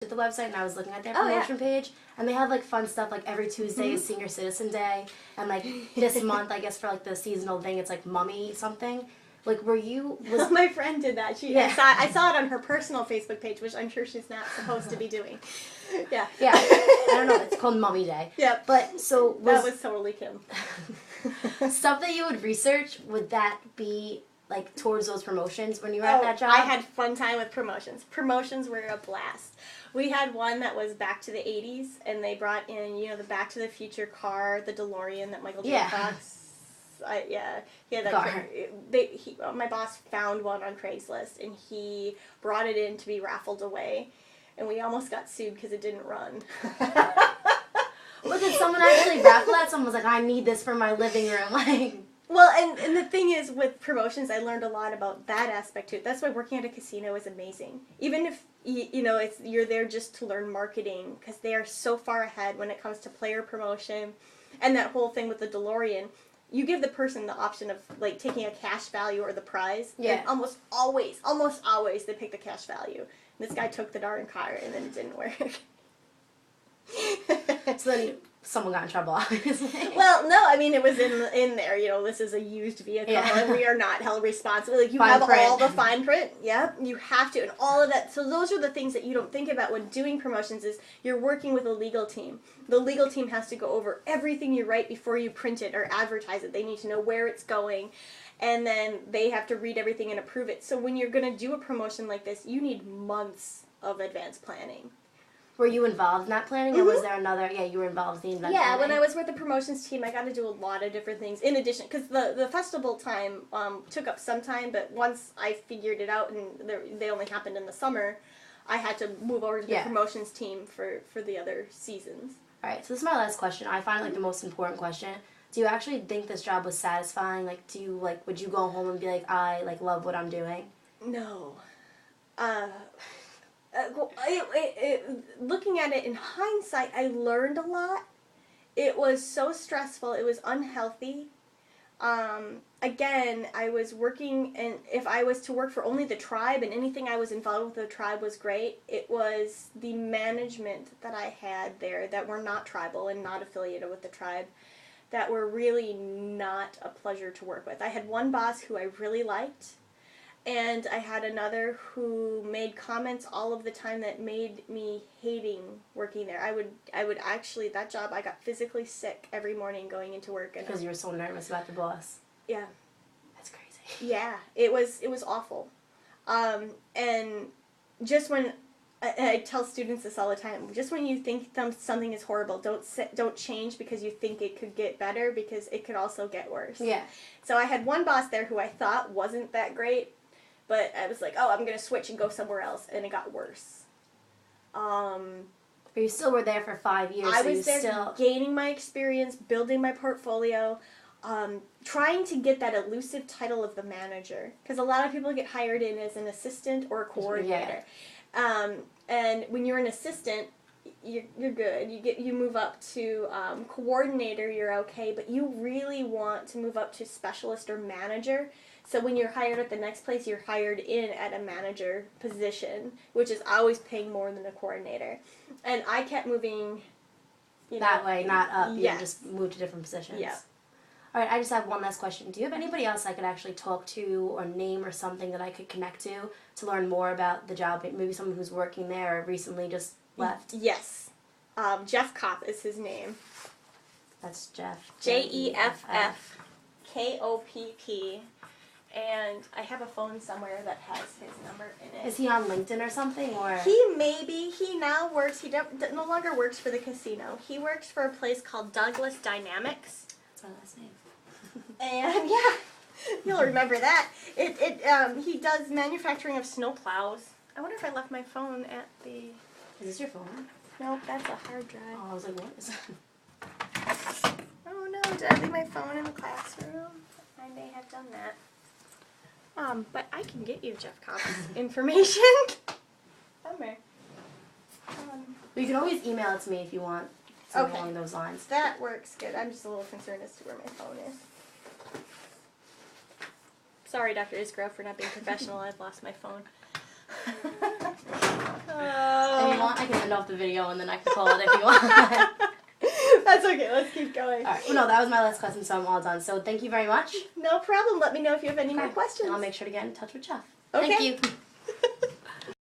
at the website and I was looking at their promotion page, and they have like fun stuff like every Tuesday is Senior Citizen Day, and like this month I guess for like the seasonal thing it's like Mummy something. Like was my friend did that. I saw it on her personal Facebook page, which I'm sure she's not supposed to be doing. Yeah. Yeah. I don't know. It's called Mummy Day. Yeah. But so that was totally Kim. Stuff that you would research, would that be like towards those promotions when you were at that job? I had fun time with promotions. Promotions were a blast. We had one that was back to the 80s, and they brought in, the Back to the Future car, the DeLorean that Michael J. Fox. My boss found one on Craigslist, and he brought it in to be raffled away, and we almost got sued because it didn't run. Well, did someone actually raffle that? Someone was like, I need this for my living room. Like, well, and the thing is, with promotions, I learned a lot about that aspect too. That's why working at a casino is amazing. Even if you're there just to learn marketing, because they are so far ahead when it comes to player promotion, and that whole thing with the DeLorean. You give the person the option of like taking a cash value or the prize. Yeah. And almost always they pick the cash value. And this guy took the darn car, and then it didn't work. So then someone got in trouble, obviously. Well, no, I mean, it was in there, this is a used vehicle, and we are not held responsible. Like, you have all the fine print, you have to, and all of that. So those are the things that you don't think about when doing promotions is you're working with a legal team. The legal team has to go over everything you write before you print it or advertise it. They need to know where it's going, and then they have to read everything and approve it. So when you're going to do a promotion like this, you need months of advanced planning. Were you involved in that planning, or was there another? Yeah, you were involved in the event planning. When I was with the promotions team, I got to do a lot of different things. In addition, because the festival time took up some time, but once I figured it out, and they only happened in the summer, I had to move over to the promotions team for the other seasons. All right, so this is my last question. I find it like the most important question. Do you actually think this job was satisfying? Like, would you go home and be like, I love what I'm doing? No. Looking at it in hindsight, I learned a lot. It was so stressful. It was unhealthy. Again, I was working, and if I was to work for only the tribe and anything I was involved with the tribe was great, it was the management that I had there that were not tribal and not affiliated with the tribe that were really not a pleasure to work with. I had one boss who I really liked, and I had another who made comments all of the time that made me hating working there. I would actually, that job, I got physically sick every morning going into work. Because you were so nervous about the boss. Yeah. That's crazy. Yeah, it was awful. And just when, I tell students this all the time, just when you think something is horrible, don't change because you think it could get better, because it could also get worse. Yeah. So I had one boss there who I thought wasn't that great, but I was like, I'm going to switch and go somewhere else, and it got worse. But you still were there for 5 years. I was there gaining my experience, building my portfolio, trying to get that elusive title of the manager. Because a lot of people get hired in as an assistant or a coordinator. Yeah. And when you're an assistant, you're good. You move up to coordinator, you're okay, but you really want to move up to specialist or manager. So when you're hired at the next place, you're hired in at a manager position, which is always paying more than a coordinator. And I kept moving, that way, not up. You just moved to different positions. Yeah. All right, I just have one last question. Do you have anybody else I could actually talk to or name or something that I could connect to learn more about the job? Maybe someone who's working there or recently just left? Yes. Jeff Kopp is his name. That's Jeff. Jeff Kopp. And I have a phone somewhere that has his number in it. Is he on LinkedIn or something? Or He now works, he no longer works for the casino. He works for a place called Douglas Dynamics. That's my last name. And you'll remember that. He does manufacturing of snow plows. I wonder if I left my phone at the... Is this your phone? Nope, that's a hard drive. Oh, I was like, what is that? Oh no, did I leave my phone in the classroom? I may have done that. But I can get you Jeff Kopp's information. Somewhere. You can always email it to me if you want. Something along those lines. That works good. I'm just a little concerned as to where my phone is. Sorry, Dr. Isgrove, for not being professional. I've lost my phone. And you want, I can end off the video and then I can call it if you want. That's okay. Let's keep going. All right. Well, no, that was my last question, so I'm all done. So thank you very much. No problem. Let me know if you have any more questions. And I'll make sure to get in touch with Jeff. Okay. Thank you.